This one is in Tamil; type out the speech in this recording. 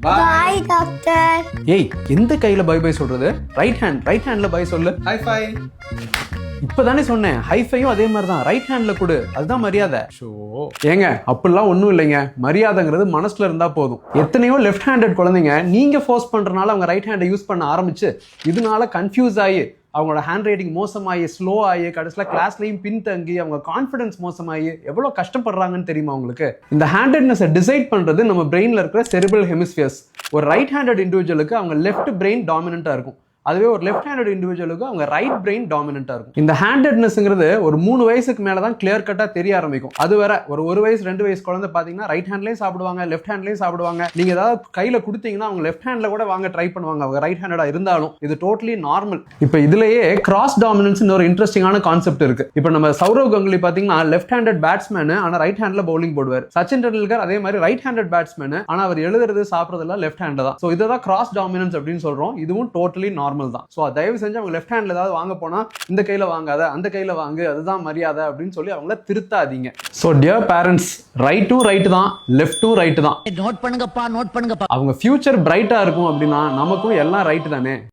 பாய் டாக்டர். ஏய், எந்த கையில பை பை சொல்றது? ரைட் ஹேண்ட்ல பை சொல்லு. High five. இப்பதானே சொன்னேன், ஹைஃபையும் அதே மாதிரி தான், ரைட் ஹேண்ட்ல கொடு, அதுதான் மரியாதை. ஏங்க அப்படிலாம் ஒன்றும் இல்லைங்க, மரியாதைங்கிறது மனசுல இருந்தா போதும். எத்தனையோ லெஃப்ட் ஹேண்டட் குழந்தைங்க நீங்க ஃபோர்ஸ் பண்றதுனால அவங்க ரைட் ஹேண்டை யூஸ் பண்ண ஆரம்பிச்சு இதனால கன்ஃபியூஸ் ஆகி அவங்களோட ஹேண்ட் ரைட்டிங் மோசமாகி ஸ்லோ ஆகி கடைசியில் கிளாஸ்லையும் பின்தங்கி அவங்க கான்ஃபிடன்ஸ் மோசமாகி எவ்வளோ கஷ்டப்படுறாங்கன்னு தெரியுமா உங்களுக்கு? இந்த ஹேண்டட்னஸை டிசைட் பண்றது நம்ம பிரெயினில் இருக்கிற செரிபிரல் ஹெமிஸ்பியர்ஸ். ஒரு ரைட் ஹேண்டட் இண்டிவிஜுவலுக்கு அவங்க லெஃப்ட் பிரெயின் டாமினண்ட்டாக இருக்கும், அதுவே ஒரு லெஃப்ட் ஹேண்டட் இண்டிவிஜுவலுக்கு அவங்க ரைட் பிரெயின் டாமினண்டா இருக்கும். இந்த ஹேண்டட்னஸ்ங்கிறது ஒரு 3 வயசுக்கு மேல தான் கிளியர் கட்டா தெரிய ஆரம்பிக்கும். அது வேற ஒரு வயசு 2 வயசு குழந்தை பாத்தீங்கன்னா ரைட் ஹேண்ட்லயும் சாப்பிடுவாங்க, லெஃப்ட் ஹேண்ட்லயும் சாப்பிடுவாங்க. நீங்க ஏதாவது கையில கொடுத்தீங்கன்னா அவங்க லெஃப்ட் ஹேண்ட்ல கூட வாங்க ட்ரை பண்ணுவாங்க, அவங்க ரைட் ஹேண்டடா இருந்தாலும். இது டோட்டலி நார்மல். இப்போ இதுலயே கிராஸ் டாமினன்ஸ் ஒரு இன்ட்ரெஸ்டிங்கான கான்செப்ட் இருக்கு. இப்போ நம்ம சௌரவ் கங்குலி பாத்தீங்கன்னா லெஃப்ட் ஹேண்டட் பேட்ஸ்மேன், ஆனா ரைட் ஹேண்ட்ல பவுலிங் போடுவார். சச்சின் டெண்டுல்கர் அதே மாதிரி ரைட் ஹேண்டட் பேட்ஸ்மேன், ஆனா அவர் எழுதுறது சாப்பிடுறதுல லெஃப்ட் ஹேண்ட் தான். ஸோ இதுதான் கிராஸ் டாமினன்ஸ் அப்படின்னு சொல்றோம். இதுவும் டோட்டலி நார்மல் தான். ஸோ தயவு செஞ்சு அவங்க லெஃப்ட் ஹேண்ட்ல ஏதாவது வாங்க போனா இந்த கையில வாங்காத, அந்த கையில வாங்கு, அதுதான் மரியாதை அப்படின்னு சொல்லி அவங்கள திருத்தாதீங்க. சோ டியர் பேரண்ட்ஸ், ரைட்டும் ரைட் தான், லெஃப்ட்டும் ரைட் தான். நோட் பண்ணுங்கப்பா, நோட் பண்ணுங்கப்பா. அவங்க ஃபியூச்சர் பிரைட்டா இருக்கும் அப்படின்னா நமக்கும் எல்லாம் ரைட் தானே.